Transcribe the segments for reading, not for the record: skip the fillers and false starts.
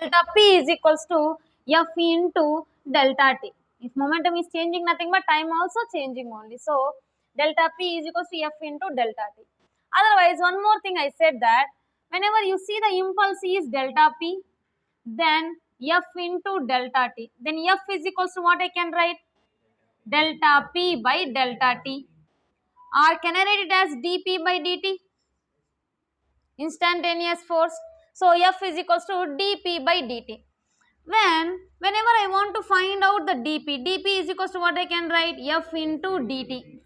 delta p is equals to f into delta t. If momentum is changing nothing but time also changing only. So delta p is equals to f into delta t. Otherwise, one more thing I said that whenever you see the impulse is delta p, then f into delta t. Then f is equals to what I can write? Delta p by delta t. Or can I write it as dp by dt? Instantaneous force. So f is equals to dp by dt. Whenever I want to find out the dp is equals to what I can write? F into dt.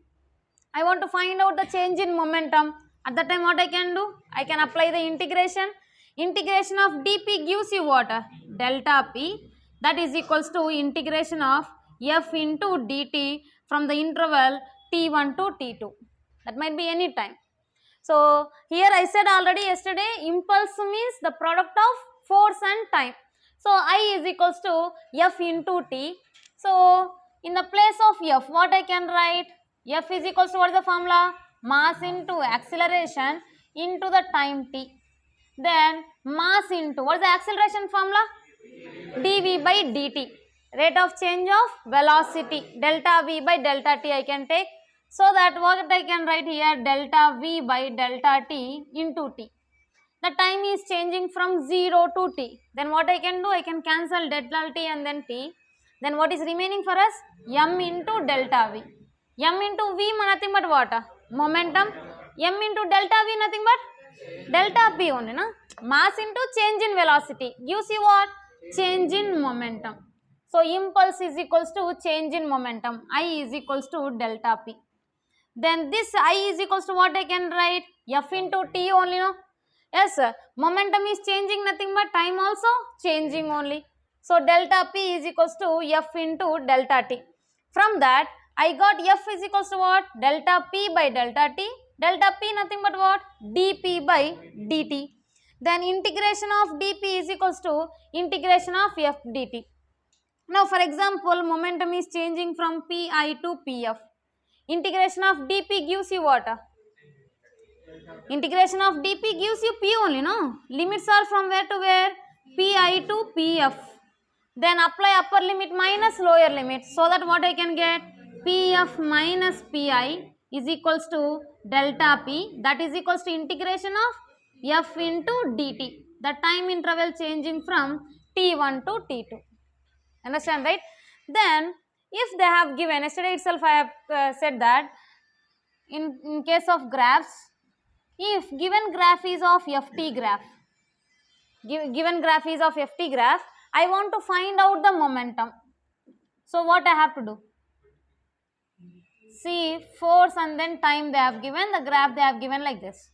I want to find out the change in momentum. At that time what I can do? I can apply the integration. Integration of dp gives you what? Delta p. That is equals to integration of f into dt from the interval t1 to t2. That might be any time. So here I said already yesterday, impulse means the product of force and time. So I is equals to f into t. So in the place of f, what I can write? F is equals to what is the formula? Mass into acceleration into the time t. Then mass into what is the acceleration formula? dv by dt. Rate of change of velocity, delta v by delta t I can take. So that what I can write here? Delta v by delta t into t. The time is changing from 0 to t. Then what I can do? I can cancel delta t and then t. Then what is remaining for us? M into delta v. M into v nothing but what? Momentum. M into delta v nothing but delta p only. Na? Mass into change in velocity. Gives you what? Change in momentum. So impulse is equals to change in momentum. I is equals to delta p. Then this I is equals to what I can write? F into t only, no? Yes, sir. Momentum is changing nothing but time also changing only. So delta p is equals to f into delta t. From that, I got f is equals to what? Delta p by delta t. Delta p nothing but what? dp by dt. Then integration of dp is equals to integration of f dt. Now for example, momentum is changing from pi to pf. Integration of dp gives you what? Integration of dp gives you p only, no? Limits are from where to where? Pi to pf. Then apply upper limit minus lower limit. So that what I can get? Pf minus pi is equals to delta p. That is equals to integration of f into dt. The time interval changing from t1 to t2. Understand, right? Then if they have given, yesterday itself I have said that in case of graphs, if given graph is of ft graph, given graph is of ft graph, I want to find out the momentum. So what I have to do? See, force and then time they have given, the graph they have given like this.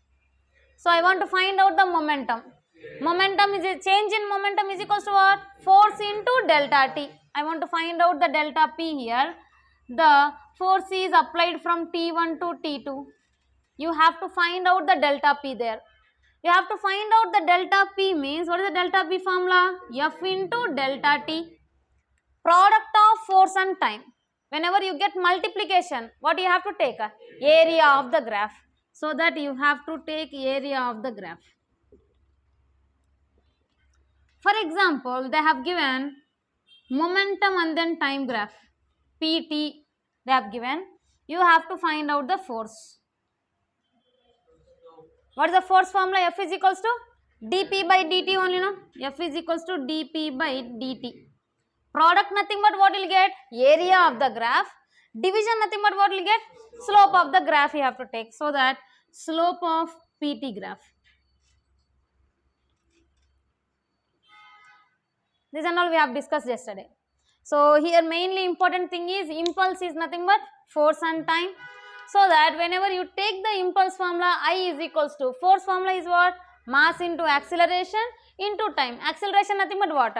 So I want to find out the momentum. Momentum is a change in momentum is equals to what? Force into delta t. I want to find out the delta p here. The force is applied from t1 to t2. You have to find out the delta p there. You have to find out the delta p means, what is the delta p formula? F into delta t. Product of force and time. Whenever you get multiplication, what you have to take? Area of the graph. So that you have to take area of the graph. For example, they have given momentum and then time graph. Pt they have given. You have to find out the force. What is the force formula? F is equals to dp by dt only, no? F is equals to dp by dt. Product nothing but what will get? Area of the graph. Division nothing but what will get? Slope of the graph you have to take. So that slope of pt graph. This and all we have discussed yesterday. So here mainly important thing is impulse is nothing but force and time. So that whenever you take the impulse formula, I is equals to, force formula is what? Mass into acceleration into time. Acceleration nothing but what?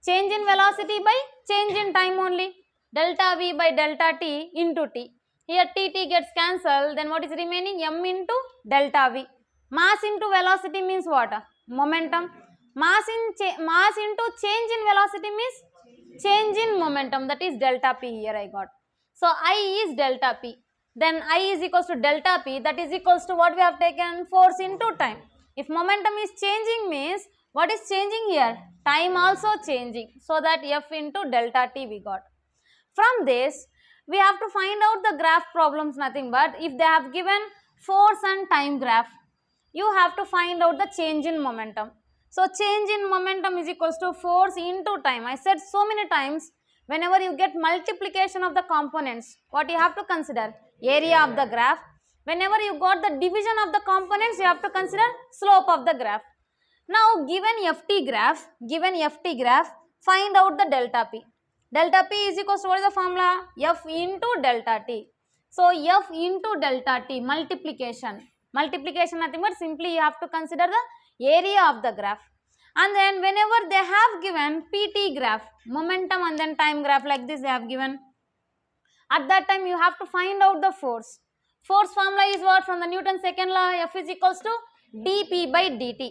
Change in velocity by change in time only. Delta v by delta t into t. Here t gets cancelled, then what is remaining? M into delta v. Mass into velocity means what? Momentum. Mass into change in velocity means change in momentum, that is delta p here I got. So I is delta p. Then I is equals to delta p, that is equals to what we have taken? Force into time. If momentum is changing means What is changing here? Time also changing. So that f into delta t we got. From this, we have to find out the graph problems, nothing but if they have given force and time graph, you have to find out the change in momentum. So change in momentum is equals to force into time. I said so many times, whenever you get multiplication of the components, what you have to consider? Area of the graph. Whenever you got the division of the components, you have to consider slope of the graph. Now given ft graph, find out the delta p. Delta p is equals to, what is the formula? F into delta t. So f into delta t, multiplication, nothing but simply you have to consider the area of the graph. And then whenever they have given pt graph, momentum and then time graph like this they have given, at that time you have to find out the force. Force formula is what? From the Newton's second law, F is equals to dp by dt.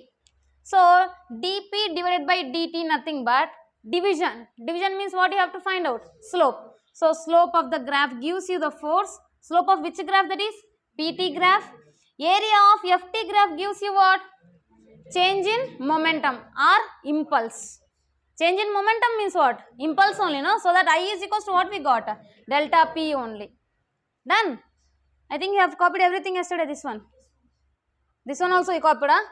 So dp divided by dt, nothing but division. Division means what you have to find out? Slope. So slope of the graph gives you the force. Slope of which graph? That is pt graph. Area of ft graph gives you what? Change in momentum or impulse. Change in momentum means what? Impulse only, no? So that I is equals to what we got? Delta p only. Done. I think you have copied everything yesterday, this one. This one also you copied, huh?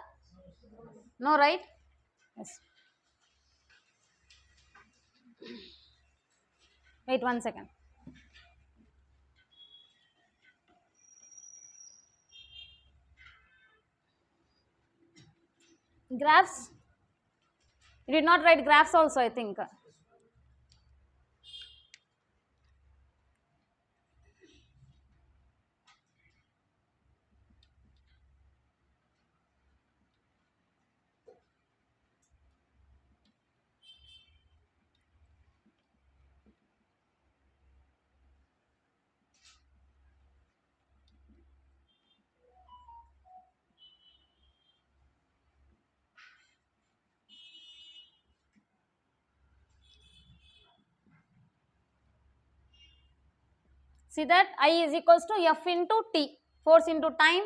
No, right? Yes. Wait 1 second. Graphs. You did not write graphs also, I think. See that I is equals to F into T, force into time,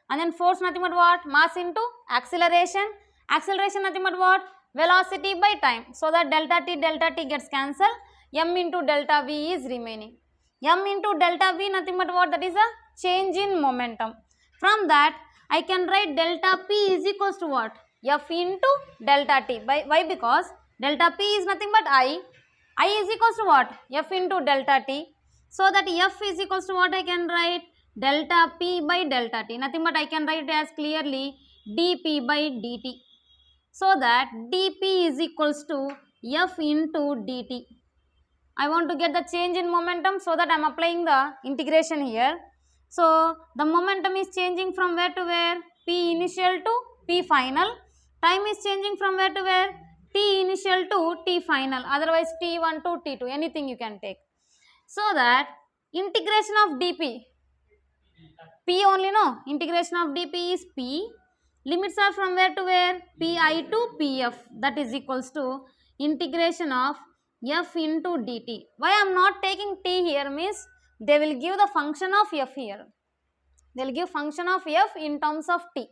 and then force nothing but what? Mass into acceleration, acceleration nothing but what? Velocity by time. So that delta t gets cancelled, m into delta v is remaining. M into delta v nothing but what? That is a change in momentum. From that I can write delta p is equals to what? F into delta t. Why? Because delta p is nothing but I is equals to what? F into delta t. So that F is equals to what I can write? Delta P by delta T. Nothing but I can write it as clearly dP by dt. So that dP is equals to F into dt. I want to get the change in momentum, so that I am applying the integration here. So the momentum is changing from where to where? P initial to P final. Time is changing from where to where? T initial to T final. Otherwise T1 to T2, anything you can take. So that integration of dp, p only, no? Integration of dp is p. Limits are from where to where? pi to pf. That is equals to integration of f into dt. Why I am not taking t here means they will give the function of f here. They will give function of f in terms of t.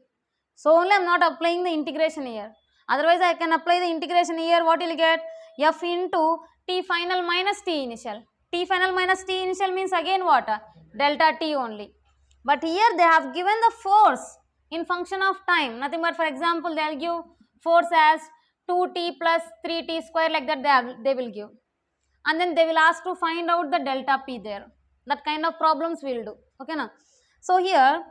So only I am not applying the integration here. Otherwise I can apply the integration here. What you will get? F into t final minus t initial. T final minus T initial means again what? Delta T only. But here they have given the force in function of time. Nothing but, for example, they will give force as 2T plus 3T square, like that they will give. And then they will ask to find out the delta P there. That kind of problems we will do. Okay, now. So here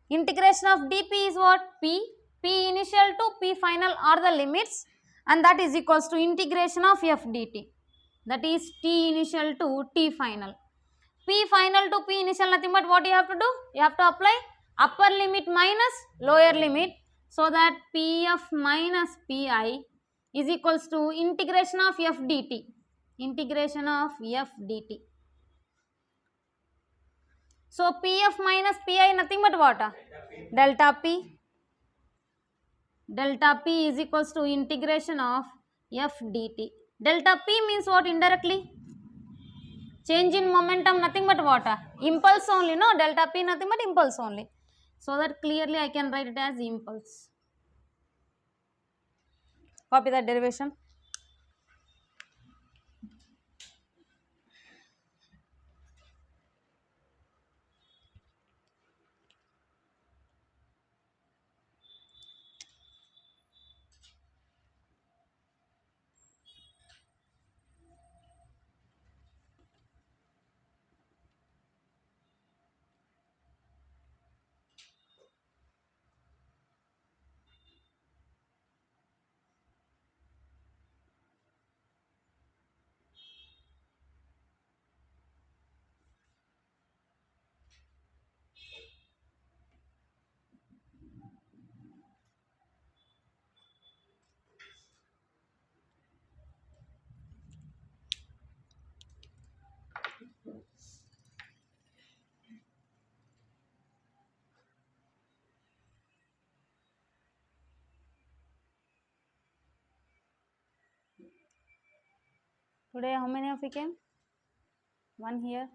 integration of dP is what? P. P initial to P final are the limits, and that is equals to integration of f dt. That is T initial to T final. P final to P initial, nothing but what you have to do? You have to apply upper limit minus lower limit, so that Pf minus Pi is equals to integration of f dt. Integration of f dt. So Pf minus Pi nothing but what? Delta P. Delta P is equals to integration of f dt. Delta P means what indirectly? Change in momentum, nothing but what? Impulse only, no? Delta P nothing but impulse only. So that clearly I can write it as impulse. Copy that derivation. Today how many of you came? One here.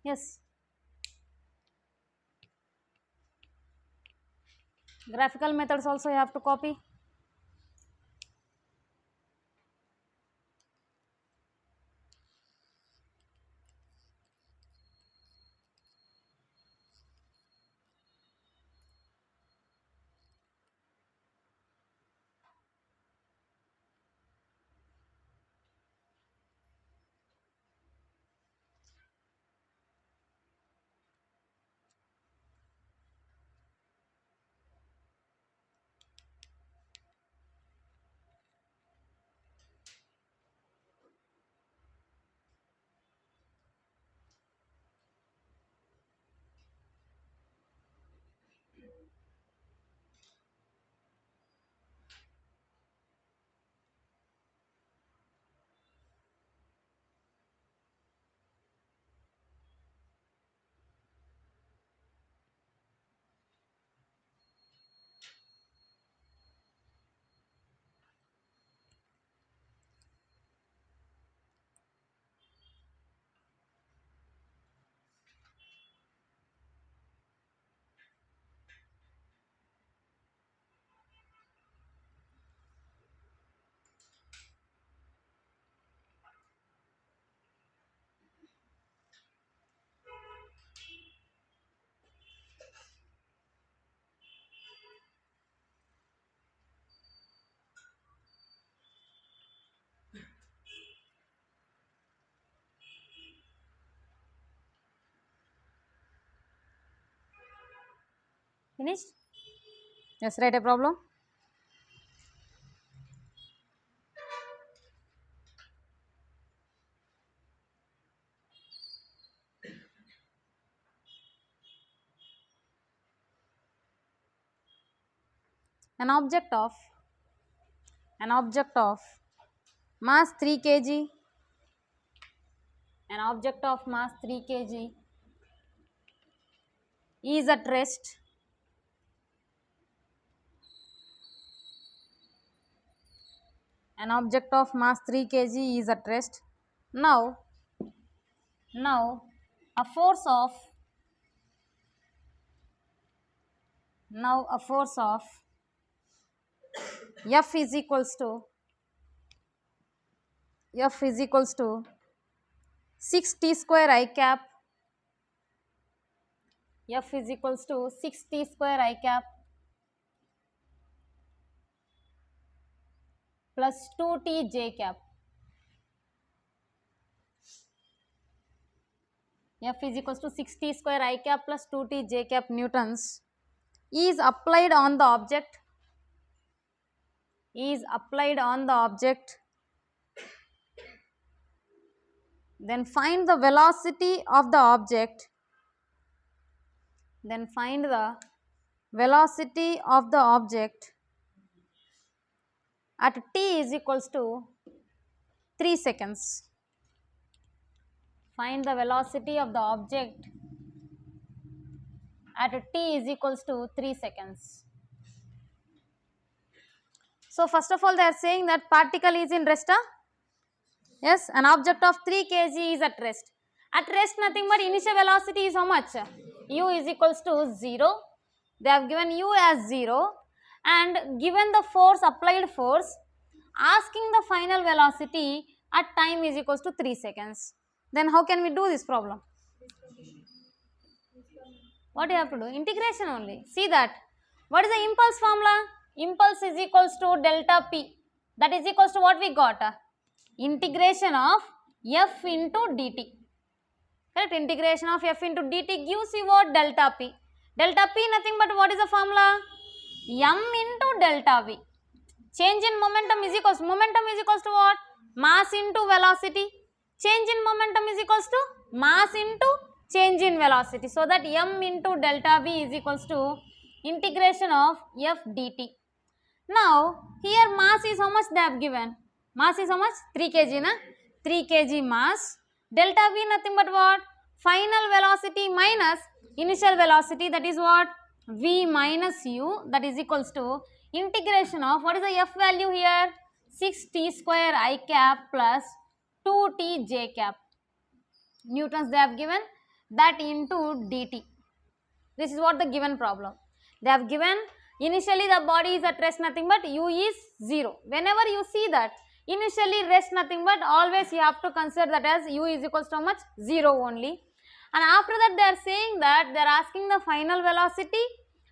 Yes. Graphical methods also you have to copy. Finished? Yes, write a problem. An object of mass 3 kg, an object of mass 3 kg is at rest an object of mass 3 kg is at rest. Now a force of F is equals to 6 t square I cap F is equals to 6t square I cap plus 2t j cap. F is equals to 6t square I cap plus 2t j cap newtons is applied on the object, then find the velocity of the object, at t is equals to 3 seconds. Find the velocity of the object at t is equals to 3 seconds. So first of all they are saying that particle is in rest. Yes, an object of 3 kg is at rest. At rest nothing but initial velocity is how much? U is equals to 0. They have given U as 0 and given the force, applied force, asking the final velocity at time is equals to 3 seconds. Then how can we do this problem? What you have to do? Integration only. See that. What is the impulse formula? Impulse is equals to delta P. That is equals to what we got? Integration of F into dt. Correct? Integration of F into dt gives you what? Delta P. Delta P nothing but what is the formula? M into delta V. Change in momentum is equals to what? Mass into velocity. Change in momentum is equals to mass into change in velocity. So that M into delta V is equals to integration of F dt. Now here mass is how much they have given? Mass is how much? 3 kg na? 3 kg mass. Delta V nothing but what? Final velocity minus initial velocity, that is what? V minus U, that is equals to integration of, what is the F value here? 6t square I cap plus 2t j cap. Newtons they have given, that into dt. This is what the given problem. They have given initially the body is at rest nothing but U is 0. Whenever you see that initially rest nothing but always you have to consider that as U is equals to how much? 0 only. And after that they are saying that they are asking the final velocity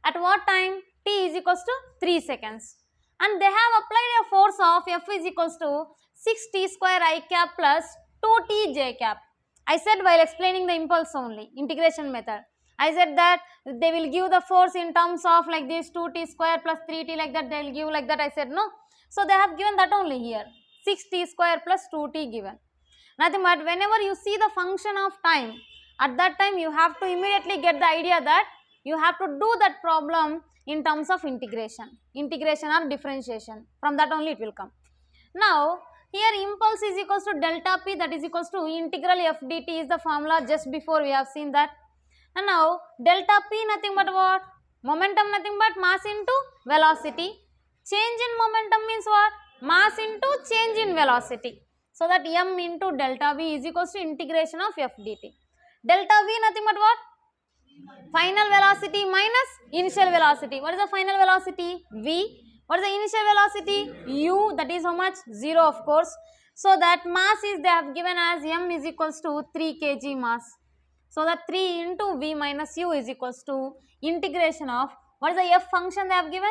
at what time? T is equals to 3 seconds. And they have applied a force of F is equals to 6t square I cap plus 2t j cap. I said while explaining the impulse only, integration method. I said that they will give the force in terms of like this 2t square plus 3t like that, they will give like that. I said no. So they have given that only here, 6t square plus 2t given. Nothing but whenever you see the function of time, at that time you have to immediately get the idea that you have to do that problem in terms of integration or differentiation. From that only it will come. Now here impulse is equals to delta P, that is equals to integral F dt is the formula just before we have seen that. And now delta P nothing but what? Momentum nothing but mass into velocity. Change in momentum means what? Mass into change in velocity. So that M into delta V is equals to integration of F dt. Delta V nothing but what? Final velocity minus initial velocity. What is the final velocity? V. What is the initial velocity? U, that is how much? 0 of course. So that mass is they have given as M is equals to 3 kg mass. So that 3 into V minus U is equals to integration of, what is the F function they have given?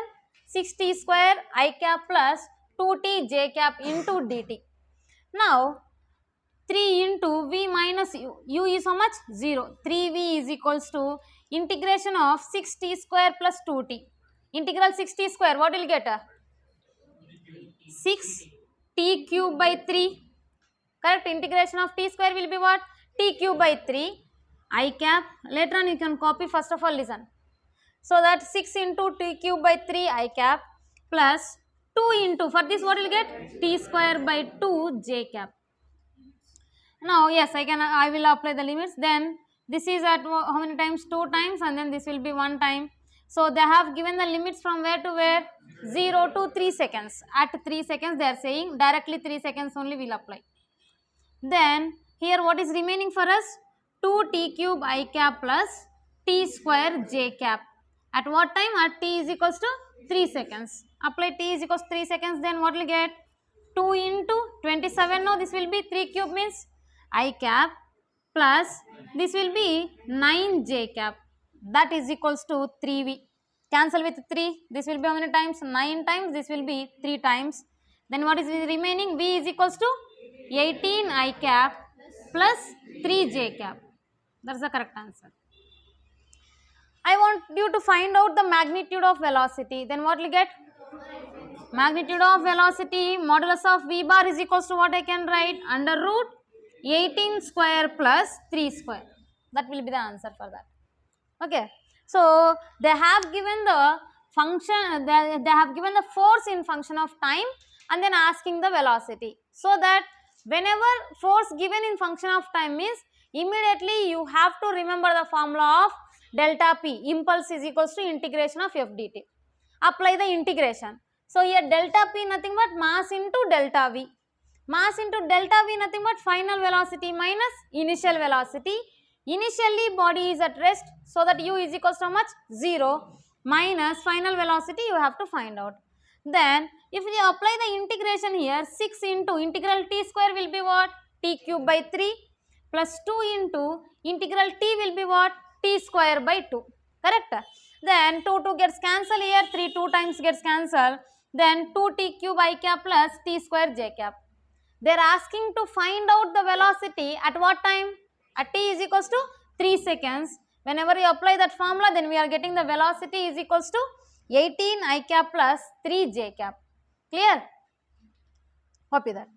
6t square I cap plus 2t j cap into dt. Now 3 into V minus U, U is how much? 0. 3V is equals to integration of 6t square plus 2t. Integral 6t square, what will get? 6t cube by 3. Correct? Integration of t square will be what? T cube by 3. I cap, later on you can copy, first of all listen. So that 6 into t cube by 3 I cap plus 2 into, for this what will get? T square by 2 j cap. Now yes, I will apply the limits. Then this is at how many times? 2 times, and then this will be 1 time. So they have given the limits from where to where? 0 to 3 seconds. At 3 seconds they are saying directly 3 seconds only will apply. Then here what is remaining for us? 2t cube I cap plus t square j cap. At what time? At t is equals to 3 seconds. Apply t is equals to 3 seconds, then what will get? 2 into 27. Now this will be 3 cube means I cap plus this will be 9 j cap. that is equals to 3v. Cancel with 3, this will be how many times? 9 times, this will be 3 times. Then what is remaining? V is equals to 18 I cap plus 3 j cap. That's the correct answer. I want you to find out the magnitude of velocity. Then what will you get? Magnitude of velocity modulus of v bar is equals to what I can write? Under root 18 square plus 3 square. That will be the answer for that. Okay. So they have given the function, they have given the force in function of time and then asking the velocity. So that whenever force given in function of time is, immediately you have to remember the formula of delta P, impulse is equals to integration of f dt. Apply the integration. So here delta P nothing but mass into delta V. Mass into delta V nothing but final velocity minus initial velocity. Initially body is at rest, so that u is equals to how much? 0 minus final velocity you have to find out. Then if you apply the integration here, 6 into integral t square will be what? T cube by 3 plus 2 into integral t will be what? T square by 2. Correct? Then 2 gets cancelled here, 3 2 times gets cancelled. Then 2t cube I cap plus t square j cap. They are asking to find out the velocity at what time? At t is equals to 3 seconds. Whenever you apply that formula, then we are getting the velocity is equals to 18 I cap plus 3 j cap. Clear? Copy that.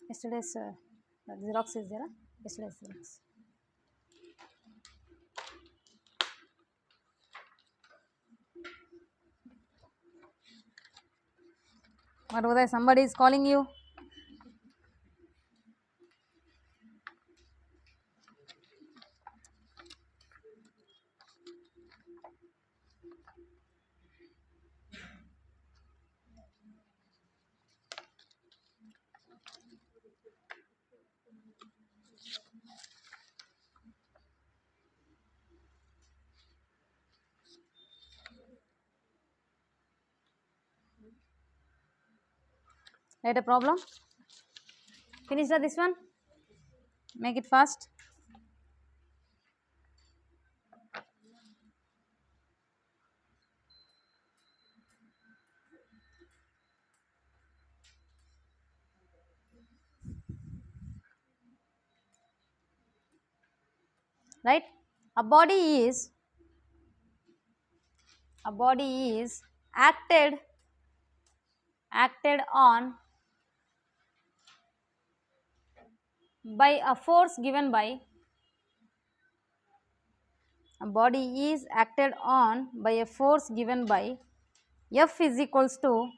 Yesterday's Xerox is there? Yesterday's Xerox. What was that? Somebody is calling you. Right, a problem? Finish this one. Make it fast. Right? A body is acted on by a force given by, a body is acted on by a force given by F is equals to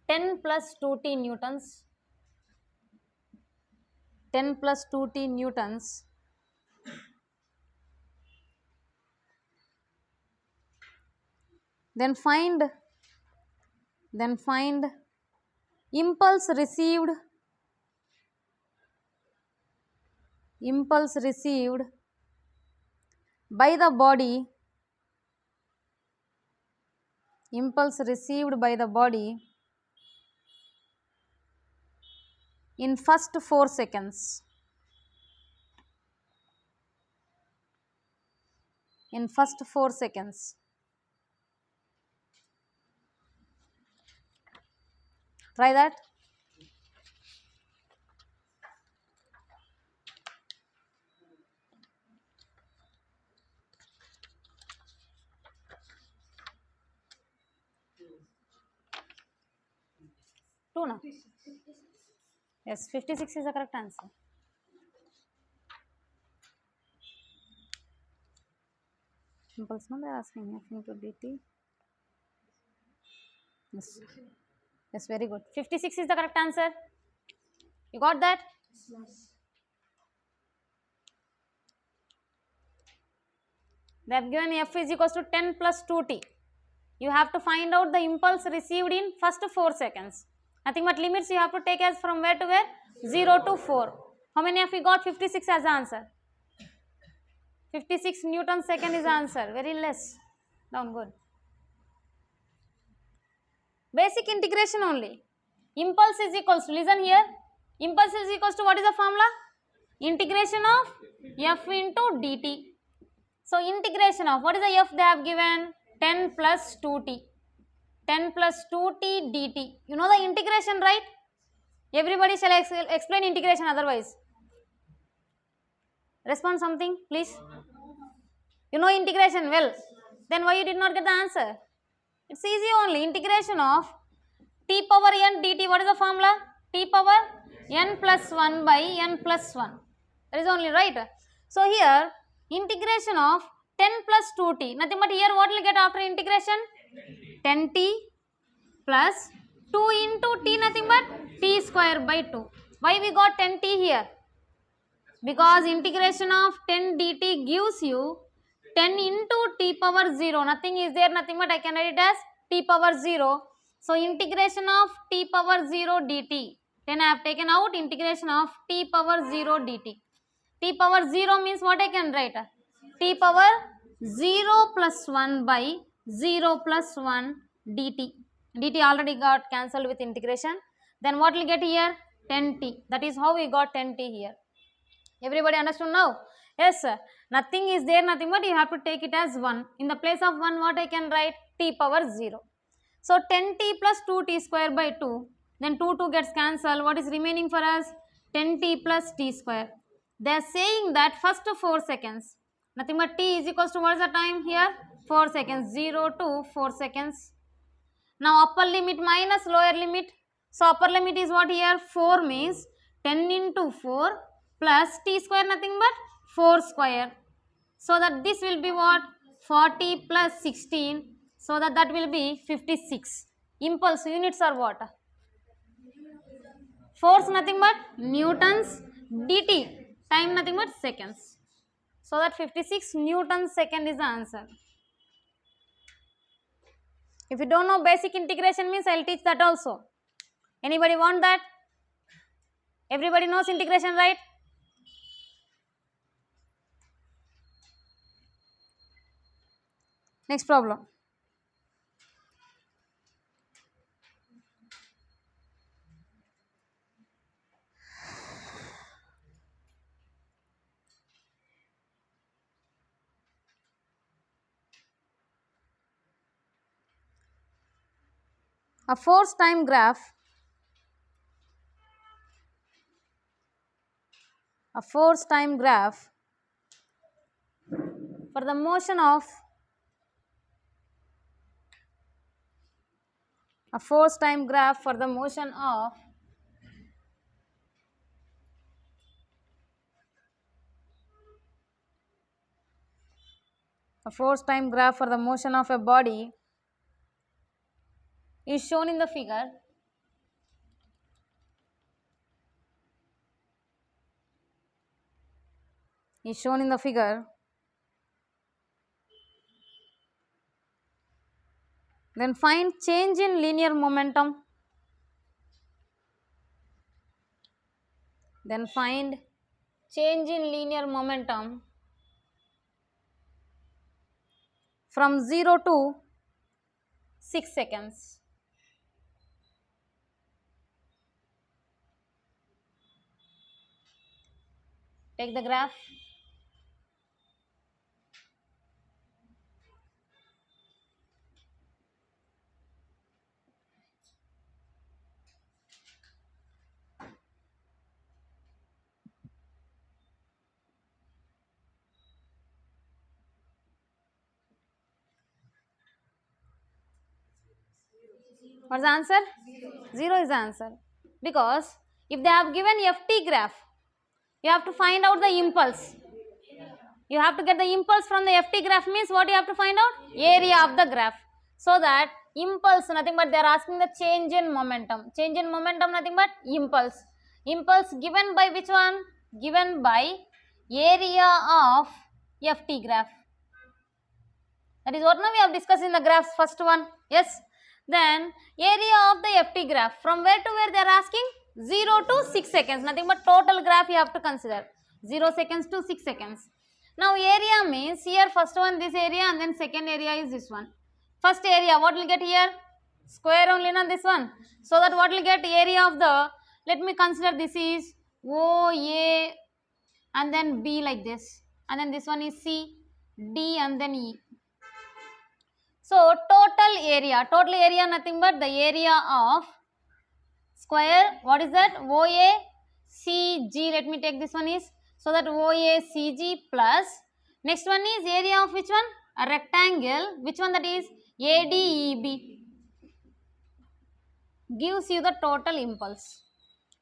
10 plus 2t newtons, 10 plus 2t newtons then find impulse received by the body, in first 4 seconds. Try that. Two na? Yes, 56 is the correct answer. Impulse, no, they are asking F into dt. Yes. Yes, very good. 56 is the correct answer. You got that? Yes. They have given F is equals to 10 plus 2t. You have to find out the impulse received in first 4 seconds. Nothing but limits you have to take as from where to where? 0 to 4. How many of you got 56 as the answer? 56 Newton second is answer. Very less. Down, good. Basic integration only. Impulse is equals to, listen here, impulse is equals to, what is the formula? Integration of f into dt. So integration of, what is the f they have given? 10 plus 2t. 10 plus 2t dt. You know the integration, right? Everybody shall explain integration otherwise. Respond something, please. You know integration well. Then why you did not get the answer? It's easy only. Integration of t power n dt. What is the formula? T power n plus 1 by n plus 1. That is only, right? So here integration of 10 plus 2t. Nothing but here what will get after integration? 10t plus 2 into t, nothing but t square by 2. Why we got 10t here? Because integration of 10 dt gives you 10 into t power 0. Nothing is there, nothing but I can write it as t power 0. So integration of t power 0 dt. Then I have taken out integration of t power 0 dt. T power 0 means what I can write? T power 0 plus 1 by 0 plus 1 dt. Dt already got cancelled with integration. Then what will get here? 10t. That is how we got 10t here. Everybody understood now? Yes, sir. Nothing is there, nothing but you have to take it as 1. In the place of 1, what I can write? T power 0. So 10t plus 2t square by 2. Then 2 gets cancelled. What is remaining for us? 10t plus t square. They are saying that first 4 seconds. Nothing but t is equals to, what is the time here? 4 seconds. 0 to 4 seconds. Now upper limit minus lower limit. So upper limit is what here? 4 means 10 into 4 plus t square, nothing but 4 square. So that this will be what? 40 plus 16. So that will be 56. Impulse units are what? Force nothing but newtons, dt. Time nothing but seconds. So that 56 Newton second is the answer. If you don't know basic integration means I will teach that also. Anybody want that? Everybody knows integration, right? Next problem. A force time graph. A force time graph for the motion of a force time graph for the motion of a force time graph for the motion of a body is shown in the figure. Is shown in the figure. Then find change in linear momentum. Then find change in linear momentum from 0 to 6 seconds. Take the graph. What's the answer? 0 is the answer. Because if they have given ft graph, you have to find out the impulse. You have to get the impulse from the ft graph means what you have to find out? Area of the graph. So that impulse nothing but they are asking the change in momentum. Change in momentum nothing but impulse. Impulse given by which one? Given by area of ft graph. That is what now we have discussed in the graphs first one. Yes. Then area of the ft graph from where to where they are asking? 0 to 6 seconds. Nothing but total graph you have to consider. 0 seconds to 6 seconds. Now area means here first one this area and then second area is this one. First area what will get here? Square only na this one. So that what will get area of the, let me consider this is OA and then B like this, and then this one is C, D and then E. So total area nothing but the area of square, what is that? OACG, let me take this one is, so that OACG plus, next one is area of which one? A rectangle, which one that is? ADEB, gives you the total impulse.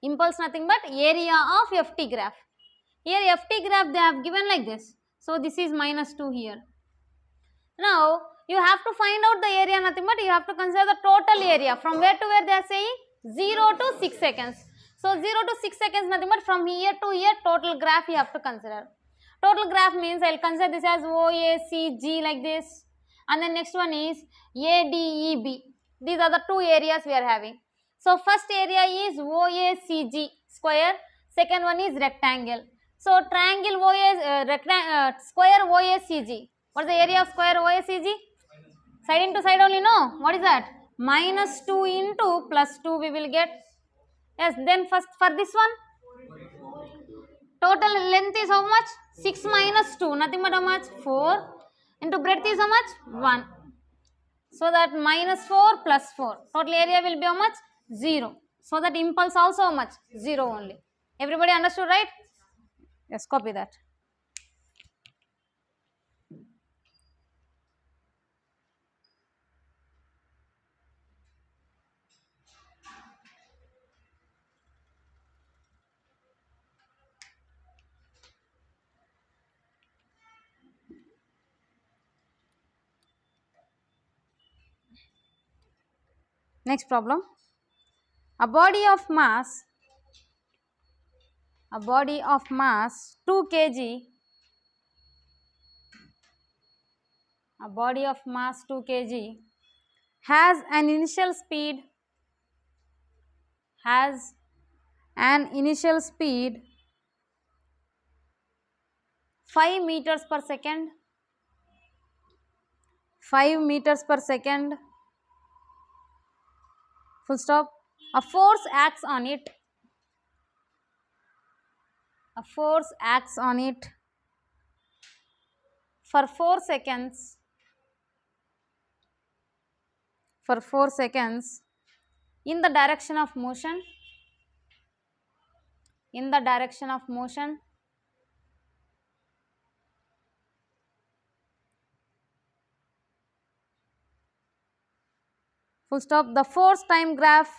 Impulse nothing but area of FT graph. Here FT graph they have given like this. So this is -2 here. Now you have to find out the area nothing but you have to consider the total area. From where to where they are saying? 0 to 6 seconds. So 0 to 6 seconds nothing but from here to here total graph you have to consider. Total graph means I will consider this as OACG like this. And then next one is ADEB. These are the two areas we are having. So first area is OACG square. Second one is rectangle. So triangle square OACG. What is the area of square OACG? Side into side only, no? What is that? -2 into +2 we will get. Yes, then first for this one, total length is how much? 6 minus 2, nothing but how much? 4 into breadth is how much? 1. So that -4 plus 4. Total area will be how much? 0. So that impulse also how much? 0 only. Everybody understood, right? Yes, copy that. Next problem. A body of mass 2 kg, a body of mass 2 kg has an initial speed 5 meters per second, 5 meters per second, full stop. A force acts on it, a force acts on it for 4 seconds, for 4 seconds in the direction of motion, in the direction of motion. Full stop. The force time graph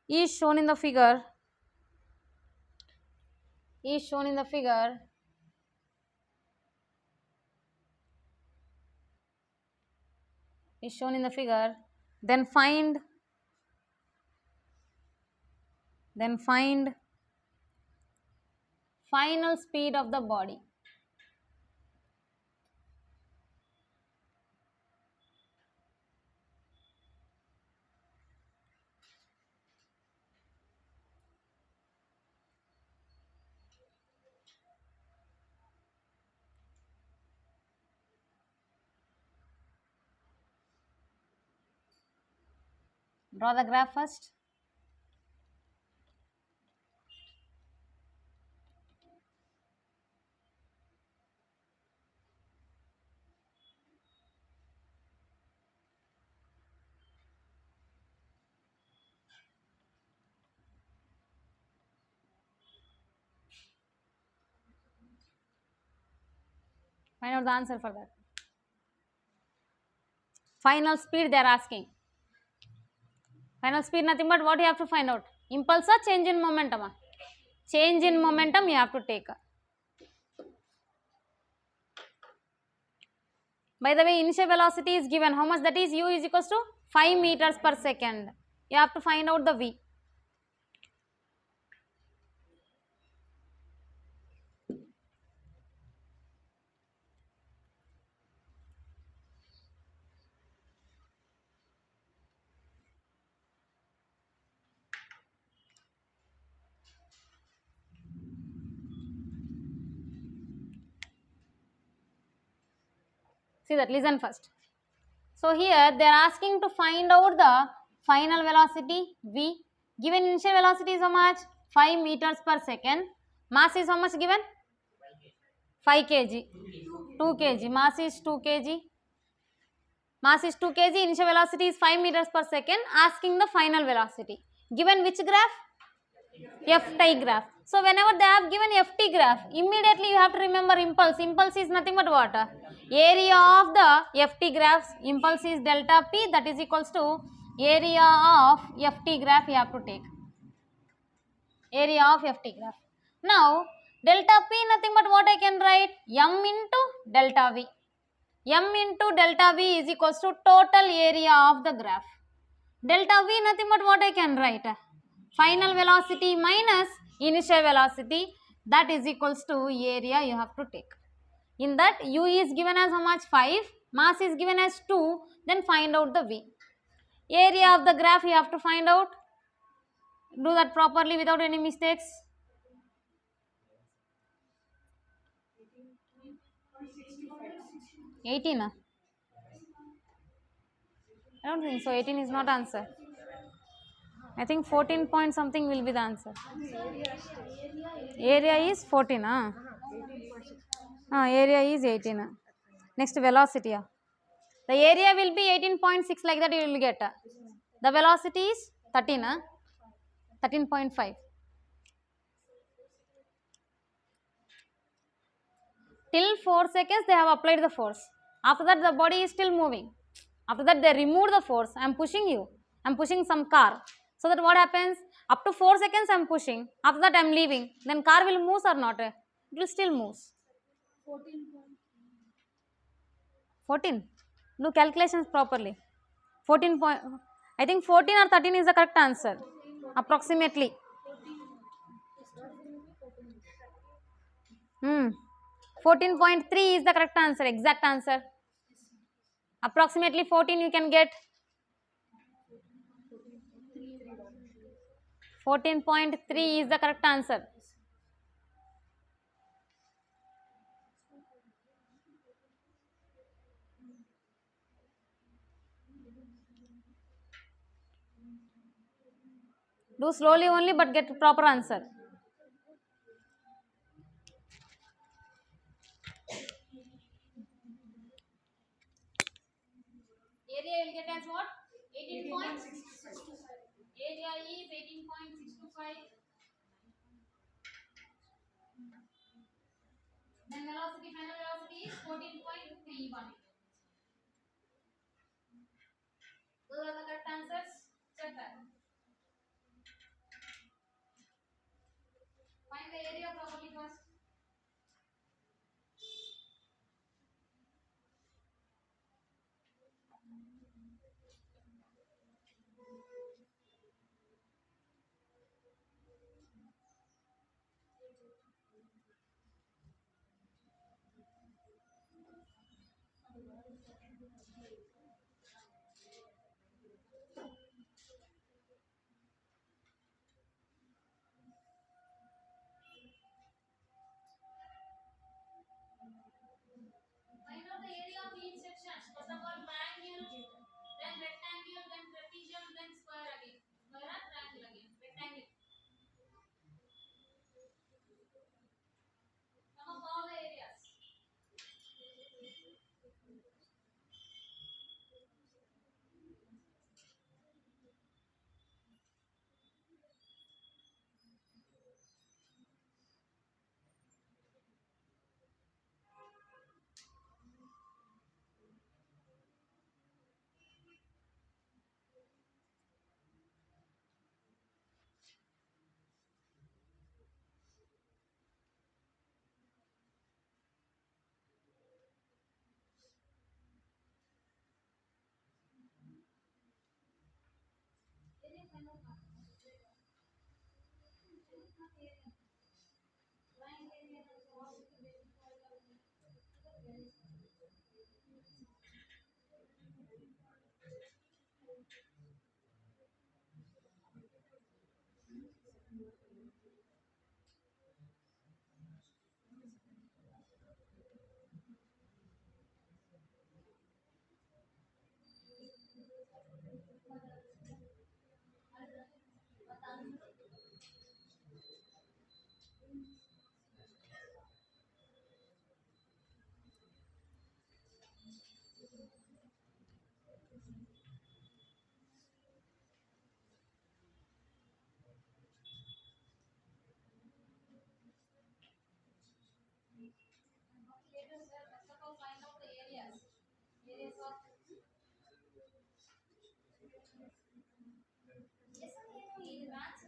is shown in the figure, is shown in the figure. Is shown in the figure. Then find final speed of the body. Draw the graph first. Find out the answer for that. Final speed they are asking. Final speed nothing but what you have to find out? Impulse or change in momentum? Change in momentum you have to take. By the way, initial velocity is given. How much that is? U is equals to 5 meters per second. You have to find out the V. See that, listen first. So here they are asking to find out the final velocity v. Given initial velocity is how much? 5 meters per second. Mass is how much given? 5 kg. 2 kg. Mass is 2 kg. Mass is 2 kg. Initial velocity is 5 meters per second. Asking the final velocity. Given which graph? Ft graph. So whenever they have given Ft graph, immediately you have to remember impulse. Impulse is nothing but what? Area of the Ft graphs. Impulse is delta P, that is equals to area of Ft graph you have to take. Area of Ft graph. Now delta P nothing but what I can write? M into delta V. M into delta V is equals to total area of the graph. Delta V nothing but what I can write? Final velocity minus initial velocity, that is equals to area you have to take. In that u is given as how much? 5, mass is given as 2, then find out the v. Area of the graph you have to find out. Do that properly without any mistakes. 18? I don't think so. 18 is not answer. I think 14 point something will be the answer. Area is 14. Area is 18. Next velocity. The area will be 18.6, like that you will get. The velocity is 13. 13.5. Till 4 seconds they have applied the force. After that the body is still moving. After that they remove the force. I am pushing you. I am pushing some car. So that what happens? Up to 4 seconds I am pushing. After that I am leaving. Then car will move or not? It will still move. 14. Do calculations properly. 14 point. I think 14 or 13 is the correct answer. Approximately. 14.3 is the correct answer. Exact answer. Approximately 14 you can get. 14.3 is the correct answer. Do slowly only, but get proper answer. Area will get as what? 18.625. Area is 18.625. Then velocity, final velocity is 14.31. Those are the correct answers. Check that. Find the area properly first. Find out the area of each section. First of all, triangle, then rectangle, then trapezium, then square again. Square or triangle again. Rectangle. Sum of all the areas.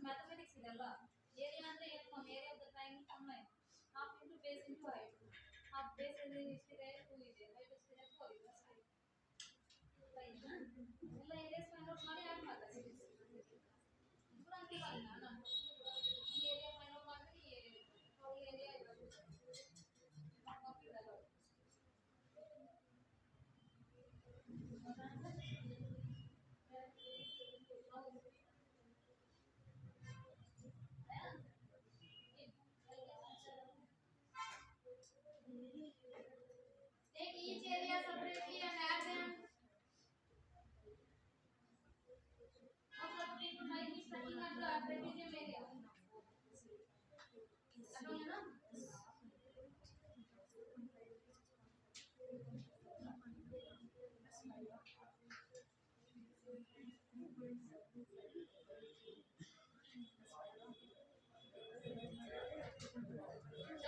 Mathematics ಇದೆಲ್ಲ area ಅಂದ್ರೆ ಏನು from area of the triangle formula ಏನು half into base into height half base ಅಲ್ಲಿ ಎಷ್ಟಿದೆ 2 ಇದೆ height ಎಷ್ಟಿದೆ 4 ಇದೆ ಅಷ್ಟೇ ಎಲ್ಲ ಏರಿಯಾಸ್ ಫೈಂಡ್ ಔಟ್ ಮಾಡಿ ಆಡ್ ಮಾಡ್ತಾರೆ ಕೂಡ ಅಂತಿಲ್ಲ ನಾನು ಈ ಏರಿಯಾ ಫೈಂಡ್ ಔಟ್ ಮಾಡಿದ್ರೆ ಈ area take each area separately and add them. Most of the people might be studying at the trapezium area.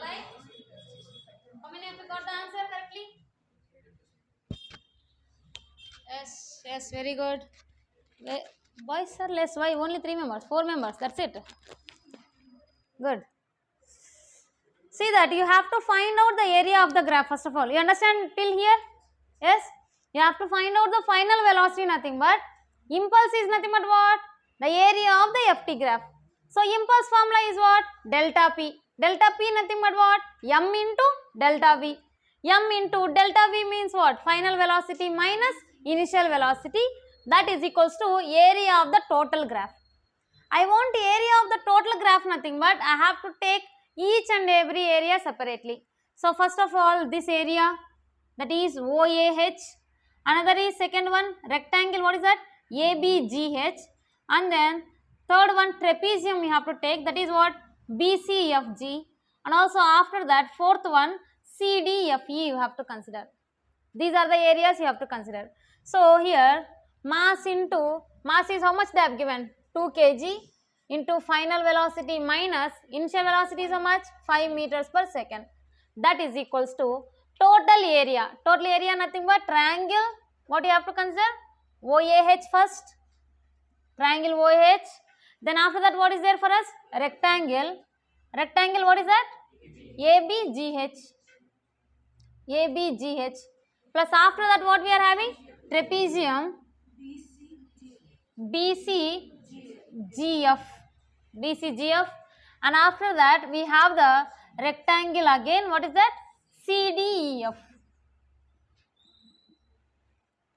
Right? How many of you got the answer correctly? Yes, very good. Boys are less. Why? Only 3 members, 4 members. That's it. Good. See that you have to find out the area of the graph first of all. You understand till here? Yes? You have to find out the final velocity, nothing but impulse is nothing but what? The area of the ft graph. So impulse formula is what? Delta p. Delta p nothing but what? M into delta v. M into delta v means what? Final velocity minus initial velocity, that is equals to area of the total graph. I want area of the total graph nothing but I have to take each and every area separately. So first of all this area, that is OAH, another is second one rectangle, what is that? ABGH, and then third one trapezium we have to take, that is what? BCFG, and also after that fourth one CDFE you have to consider. These are the areas you have to consider. So here mass into, mass is how much they have given? 2 kg into final velocity minus initial velocity is how much? 5 meters per second. That is equals to total area. Total area nothing but triangle. What you have to consider? OAH first. Triangle OAH. Then after that what is there for us? Rectangle. Rectangle what is that? ABGH. ABGH. Plus after that what we are having? Trapezium. BCGF. BCGF. And after that we have the rectangle again. What is that? CDEF.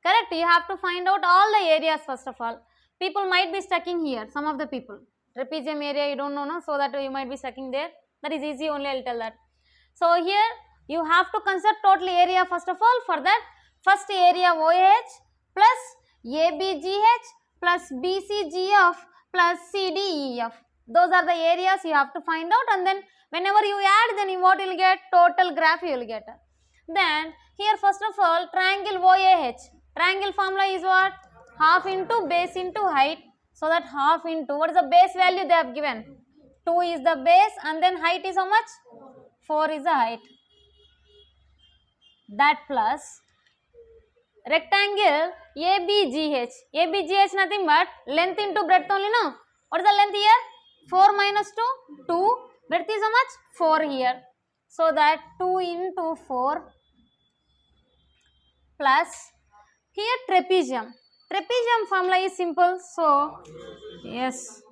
Correct? You have to find out all the areas first of all. People might be stucking here. Some of the people. Trapezium area you don't know, no? So that you might be stucking there. That is easy, only I will tell that. So here you have to consider total area first of all. For that, first area OAH plus ABGH plus BCGF plus CDEF. Those are the areas you have to find out, and then whenever you add, then what you will get? Total graph you will get. Then here first of all triangle OAH. Triangle formula is what? Half into base into height. So that half into, what is the base value they have given? 2 is the base, and then height is how much? 4 is the height. That plus rectangle ABGH. ABGH nothing but length into breadth only, no? What is the length here? 4 minus 2? 2. Breadth is how much? 4 here. So that 2 into 4 plus here trapezium. Trapezium formula is simple. So yes,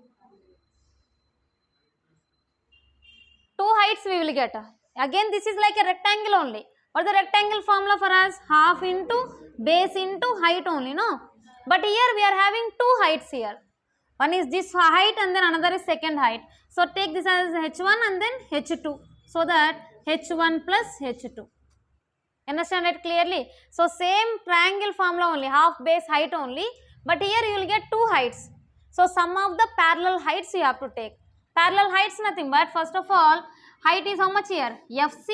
2 heights we will get. Again this is like a rectangle only. What is the rectangle formula for us? Half into base into height only, no? But here we are having 2 heights here. One is this height and then another is second height. So take this as H1 and then H2. So that H1 plus H2. Understand it clearly? So same triangle formula only, half base height only. But here you will get 2 heights. So sum of the parallel heights you have to take. Parallel heights nothing but first of all height is how much here? FC.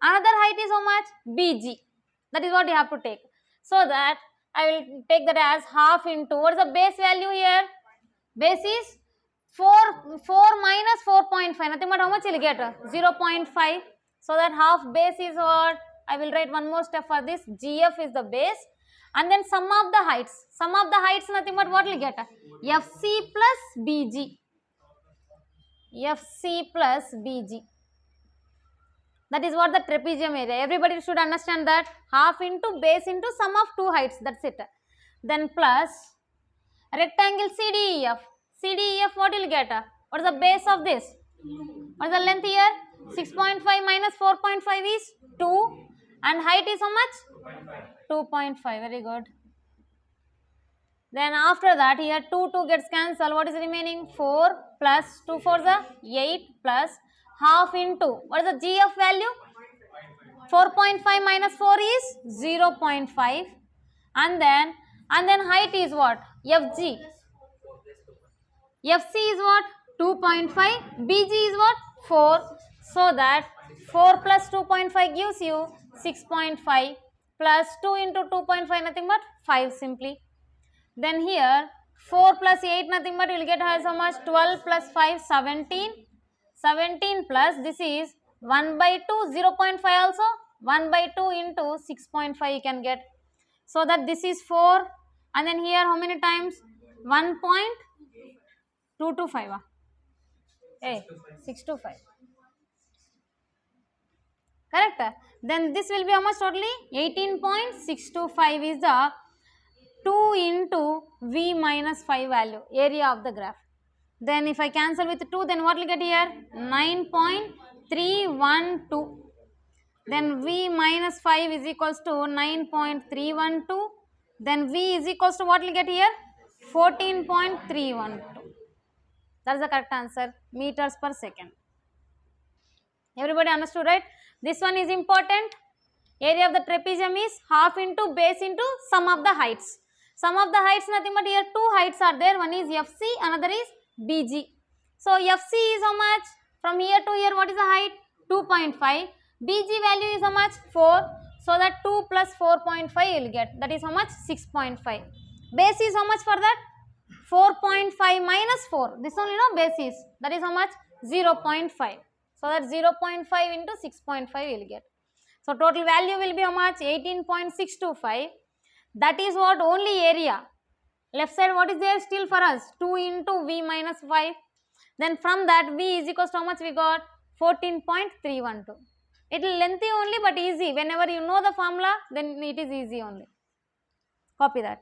Another height is how much? BG. That is what you have to take. So that I will take that as half into, what is the base value here? Base is 4 minus 4.5. Nothing but how much you will get? 0.5. So that half base is what? I will write one more step for this. GF is the base. and then sum of the heights. Sum of the heights nothing but what we'll get? FC plus BG. FC plus BG. That is what the trapezium area. Everybody should understand that. Half into base into sum of two heights. That's it. Then plus rectangle CDEF. CDEF what will get? What is the base of this? What is the length here? 6.5 minus 4.5 is 2. And height is how much? 2.5. Very good. Then after that here 2 gets cancelled. What is remaining? 4 plus 2 for the 8 plus half into. What is the GF value? 4.5 minus 4 is 0.5. And then height is what? FG. FC is what? 2.5. BG is what? 4. So that 4 plus 2.5 gives you 6.5 plus 2 into 2.5 nothing but 5 simply. Then here 4 plus 8 nothing but you will get as how much? 12 plus 5 17. 17 plus this is 1 by 2 0.5 also 1 by 2 into 6.5 you can get. So that this is 4 and then here how many times? 1.225. Hey, 625. Correct? Then this will be how much totally? 18.625 is the 2 into V minus 5 value, area of the graph. Then if I cancel with 2, then what will get here? 9.312. Then V minus 5 is equals to 9.312. Then V is equals to what will get here? 14.312. That is the correct answer, meters per second. Everybody understood, right? This one is important. Area of the trapezium is half into base into sum of the heights. Sum of the heights nothing but here two heights are there. One is FC, another is BG. So FC is how much? From here to here what is the height? 2.5. BG value is how much? 4. So that 2 plus 4.5 you will get. That is how much? 6.5. Base is how much for that? 4.5 minus 4. This only no base is. That is how much? 0.5. So that 0.5 into 6.5 you will get. So total value will be how much? 18.625. That is what only area. Left side what is there still for us? 2 into V minus 5. Then from that V is equals to how much we got? 14.312. It will lengthy only but easy. Whenever you know the formula then it is easy only. Copy that.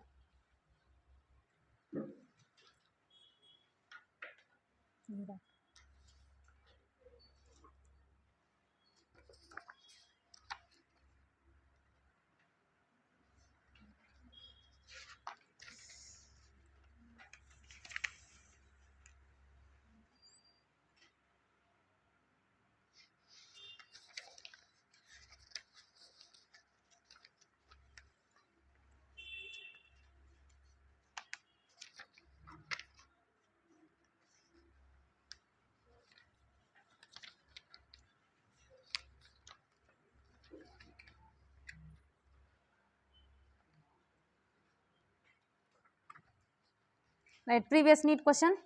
Right, previous NEET question.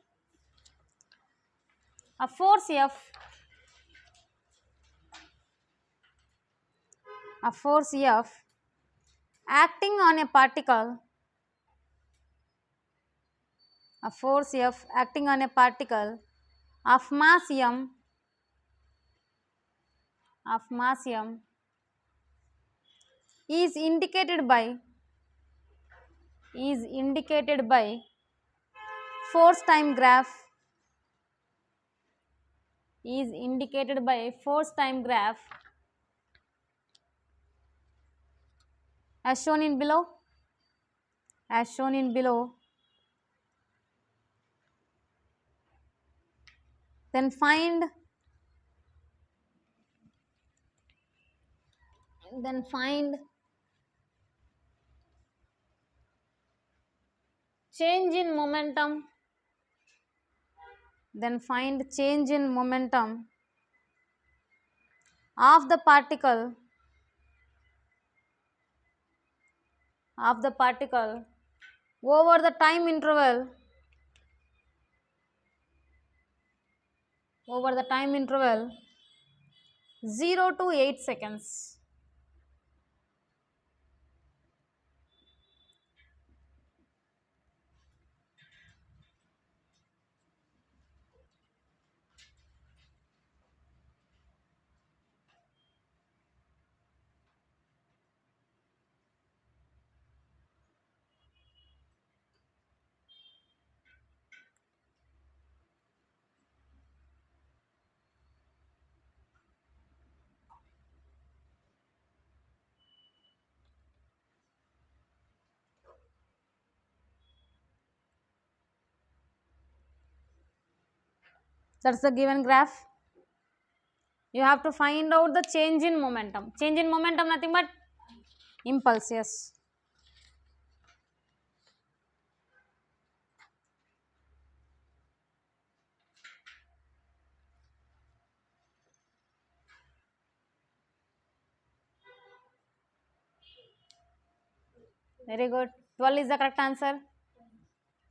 A force F acting on a particle of mass m is indicated by force time graph as shown in below. Then find change in momentum. Of the particle over the time interval 0 to 8 seconds. That's the given graph. You have to find out the change in momentum. Change in momentum nothing but impulse. Yes. Very good. 12 is the correct answer.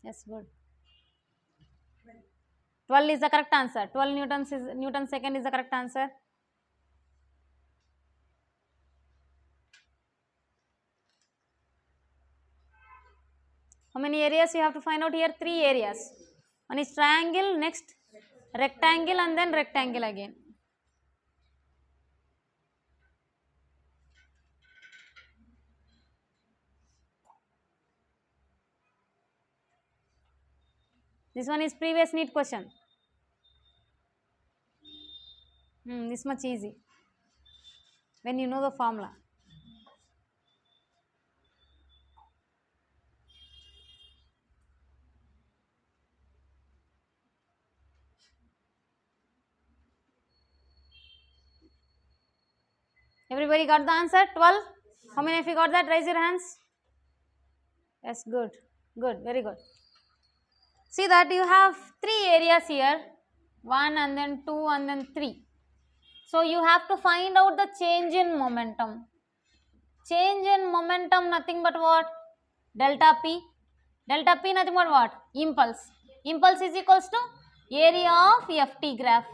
Yes, good. 12 is the correct answer. 12 Newton second is the correct answer. How many areas you have to find out here? 3 areas. One is triangle, next rectangle, and then rectangle again. This one is previous NEET question. This much easy when you know the formula. Everybody got the answer? 12? How many of you got that? Raise your hands. Yes, good. Good, very good. See that you have 3 areas here. 1 and then 2 and then 3. So you have to find out the change in momentum. Change in momentum nothing but what? Delta P. Delta P nothing but what? Impulse. Impulse is equals to area of FT graph.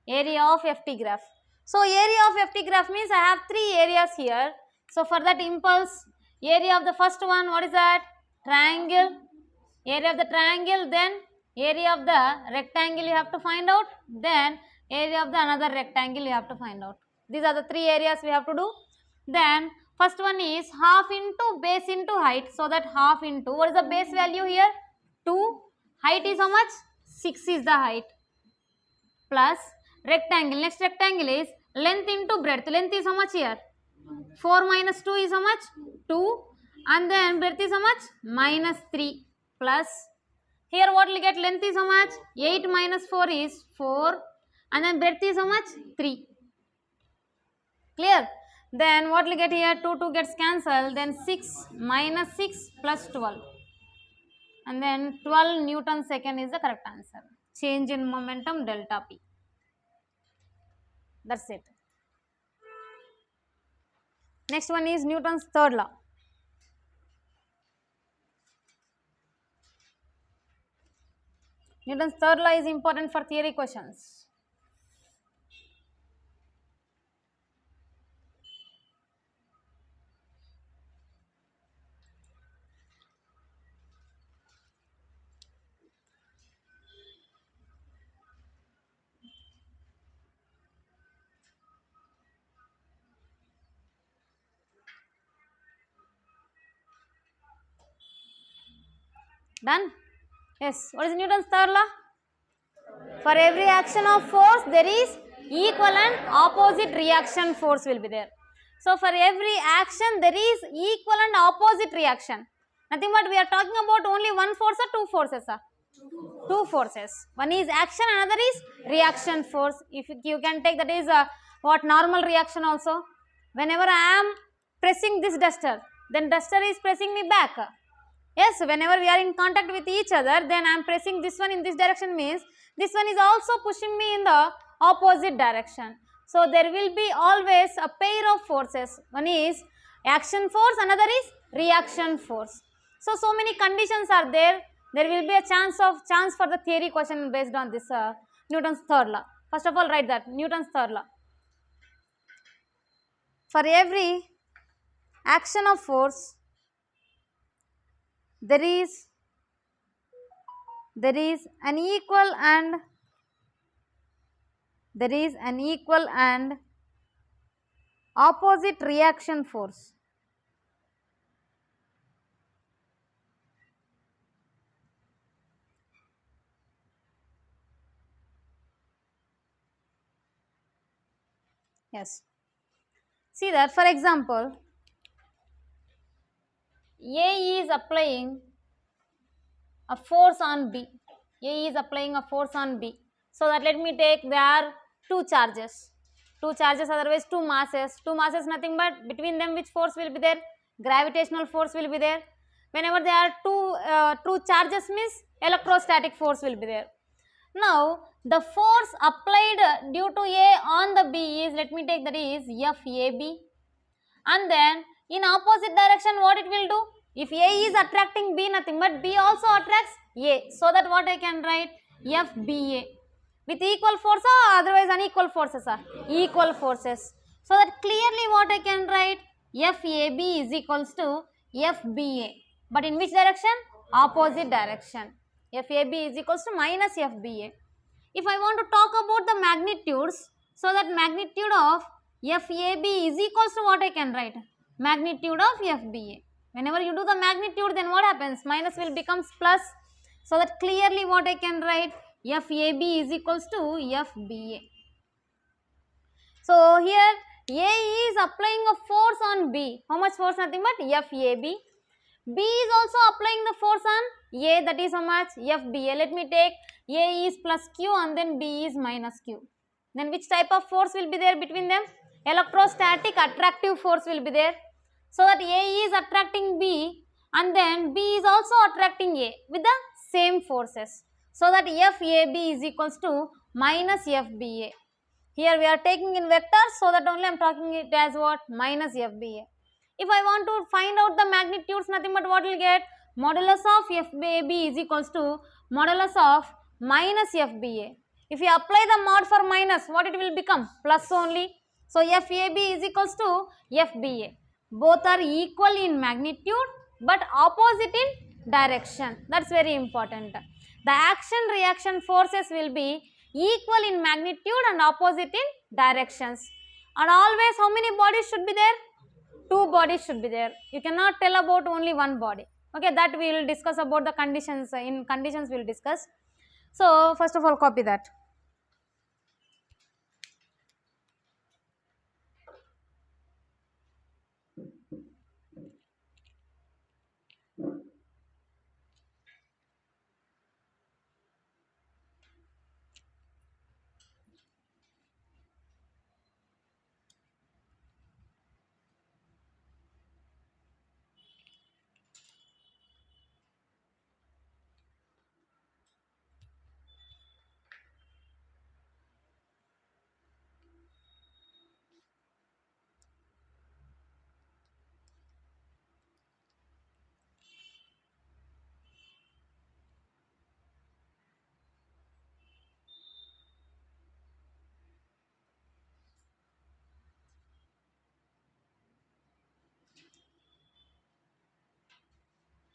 Area of FT graph. So area of FT graph means I have 3 areas here. So for that impulse, area of the first one, what is that? Triangle. Area of the triangle, then area of the rectangle you have to find out, then area of the another rectangle you have to find out. These are the 3 areas we have to do. Then first one is half into base into height. So that half into, what is the base value here? 2. Height is how much? 6 is the height. Plus rectangle. Next rectangle is length into breadth. Length is how much here? 4 minus 2 is how much? 2. And then breadth is how much? Minus 3. Plus here what will get? Length is how much? 8 minus 4 is 4. And then breadth is how much? 3. Clear? Then what will get here? 2 gets cancelled. Then 6 minus 6 plus 12. And then 12 Newton second is the correct answer. Change in momentum delta P. That's it. Next one is Newton's third law. Newton's third law is important for theory questions. Done? Yes. What is Newton's third law? For every action of force, there is equal and opposite reaction force will be there. So for every action, there is equal and opposite reaction. Nothing but we are talking about only one force or 2 forces? 2 forces. One is action, another is reaction force. If you can take that is what normal reaction also. Whenever I am pressing this duster, then duster is pressing me back. Yes, whenever we are in contact with each other, then I am pressing this one in this direction means this one is also pushing me in the opposite direction. So there will be always a pair of forces. One is action force, another is reaction force. So many conditions are there. There will be a chance for the theory question based on this Newton's third law. First of all, write that Newton's third law. For every action of force, there is an equal and opposite reaction force. Yes. See that, for example, A is applying a force on B. A is applying a force on B. So that let me take there are two charges, otherwise two masses. Two masses nothing but between them which force will be there? Gravitational force will be there. Whenever there are two charges means electrostatic force will be there. Now the force applied due to A on the B is, let me take that is FAB, and then in opposite direction what it will do? If A is attracting B, nothing but B also attracts A. So that what I can write? FBA. With equal force or otherwise unequal forces are? Equal forces. So that clearly what I can write? FAB is equals to FBA. But in which direction? Opposite direction. FAB is equals to minus FBA. If I want to talk about the magnitudes, so that magnitude of FAB is equals to what I can write? Magnitude of FBA. Whenever you do the magnitude, then what happens? Minus will becomes plus. So that clearly what I can write? FAB is equals to FBA. So here A is applying a force on B. How much force? Nothing but FAB. B is also applying the force on A, that is how much? FBA. Let me take A is plus Q and then B is minus Q. Then which type of force will be there between them? Electrostatic attractive force will be there. So that A is attracting B and then B is also attracting A with the same forces. So that FAB is equals to minus FBA. Here we are taking in vectors, so that only I am talking it as what? Minus FBA. If I want to find out the magnitudes, nothing but what will get? Modulus of FAB is equals to modulus of minus FBA. If you apply the mod for minus, what it will become? Plus only. So FAB is equals to FBA. Both are equal in magnitude but opposite in direction. That's very important. The action reaction forces will be equal in magnitude and opposite in directions. And always how many bodies should be there? Two bodies should be there. You cannot tell about only one body. Okay, that we will discuss about the conditions. In conditions we will discuss. So first of all copy that.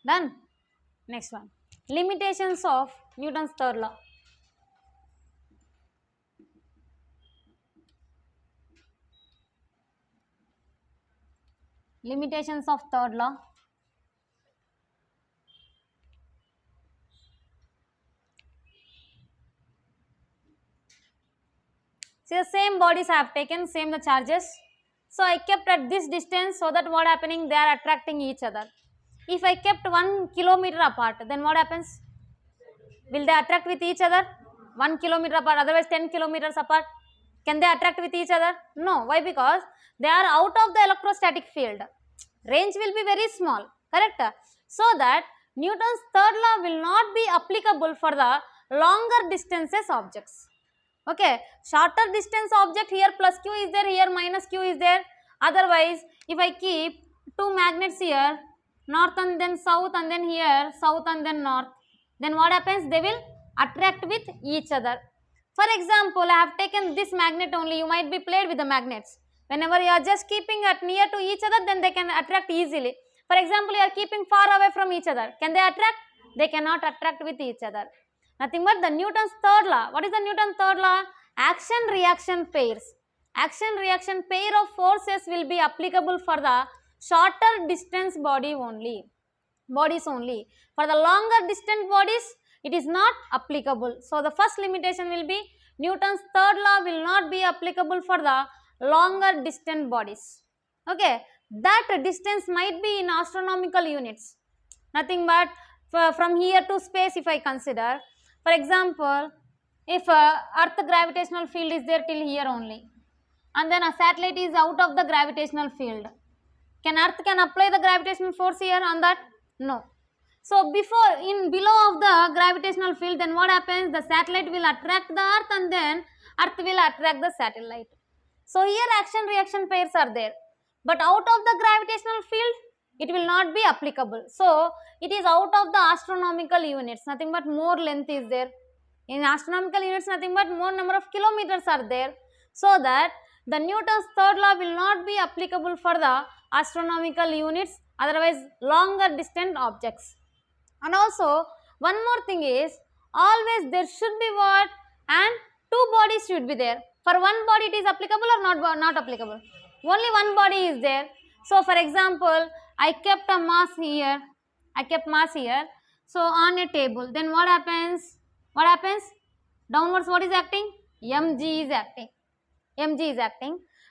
Done. Next one. Limitations of Newton's third law. Limitations of third law. See, the same bodies I have taken, same the charges. So I kept at this distance, so that what happening? They are attracting each other. If I kept 1 kilometer apart, then what happens? Will they attract with each other? 1 kilometer apart, otherwise 10 kilometers apart. Can they attract with each other? No. Why? Because they are out of the electrostatic field. Range will be very small, correct? So that Newton's third law will not be applicable for the longer distances objects. Okay, shorter distance object, here plus q is there, here minus q is there. Otherwise, if I keep two magnets here, north and then south, and then here south and then north, then what happens? They will attract with each other. For example, I have taken this magnet only. You might be played with the magnets. Whenever you are just keeping it near to each other, then they can attract easily. For example, you are keeping far away from each other. Can they attract? They cannot attract with each other. Nothing but the Newton's third law. What is the Newton's third law? Action-reaction pairs. Action-reaction pair of forces will be applicable for the shorter distance bodies only. For the longer distant bodies, it is not applicable. So the first limitation will be Newton's third law will not be applicable for the longer distant bodies. Okay, that distance might be in astronomical units. Nothing but from here to space if I consider. For example, if earth gravitational field is there till here only, and then a satellite is out of the gravitational field, can earth can apply the gravitational force here on that? No. So below of the gravitational field, then what happens? The satellite will attract the earth and then earth will attract the satellite. So here action reaction pairs are there, but out of the gravitational field it will not be applicable. So it is out of the astronomical units, nothing but more length is there. In astronomical units, nothing but more number of kilometers are there, so that the Newton's third law will not be applicable for the astronomical units, otherwise longer distant objects. And also one more thing is, always there should be what? And two bodies should be there. For one body it is applicable or not applicable? Only one body is there. So for example, I kept a mass here, so on a table, then what happens? Downwards what is acting? Mg is acting.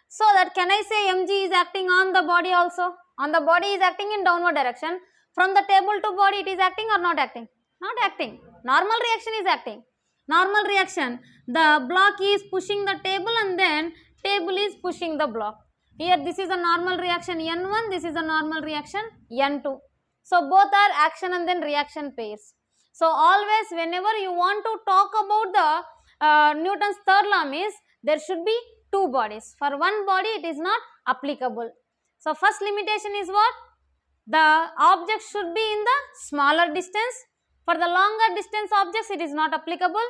So that can I say Mg is acting on the body also? On the body is acting in downward direction. From the table to body it is acting or not acting? Not acting. Normal reaction is acting. Normal reaction, the block is pushing the table and then table is pushing the block. Here this is a normal reaction N1, this is a normal reaction N2. So both are action and then reaction pairs. So always whenever you want to talk about the Newton's third law means there should be two bodies. For one body it is not applicable. So first limitation is what? The object should be in the smaller distance. For the longer distance objects it is not applicable,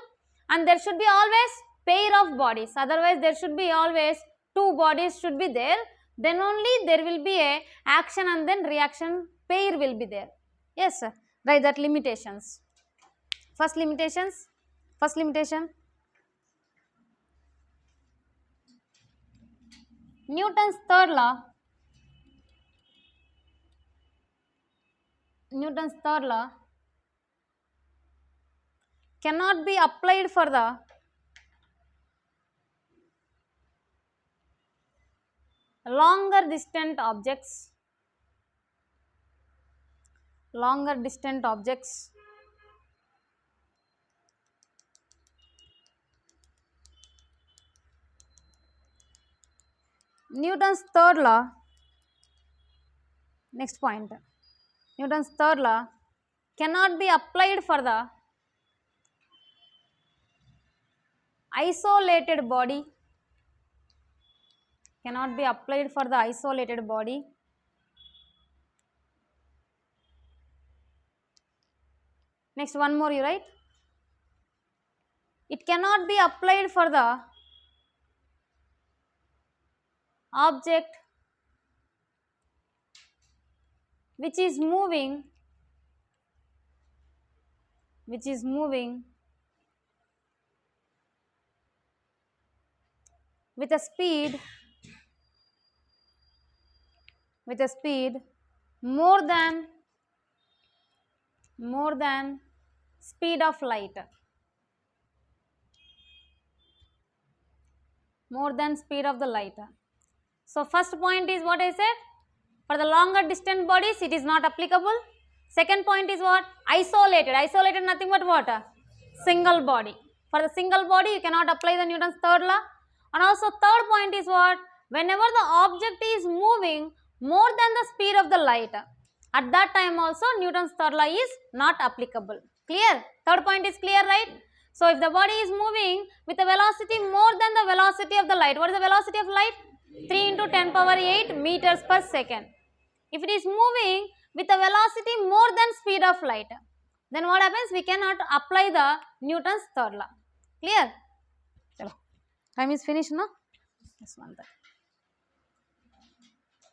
and there should be always pair of bodies, otherwise there should be always two bodies should be there, then only there will be a action and then reaction pair will be there. Yes sir, write that limitations. First limitation, Newton's third law cannot be applied for the longer distant objects. Newton's third law, next point, Newton's third law cannot be applied for the isolated body, Next one more you write, it cannot be applied for the object which is moving with a speed more than speed of light. More than speed of the light. So first point is what I said, for the longer distant bodies it is not applicable. Second point is what? Isolated nothing but what? Single body. For the single body you cannot apply the Newton's third law. And also third point is what? Whenever the object is moving more than the speed of the light, at that time also Newton's third law is not applicable. Clear? Third point is clear, right? So if the body is moving with a velocity more than the velocity of the light, what is the velocity of light? 3 into 10 power 8 meters per second. If it is moving with a velocity more than speed of light, then what happens? We cannot apply the Newton's third law. Clear? Chalo. Time is finished, no? Yes, one time.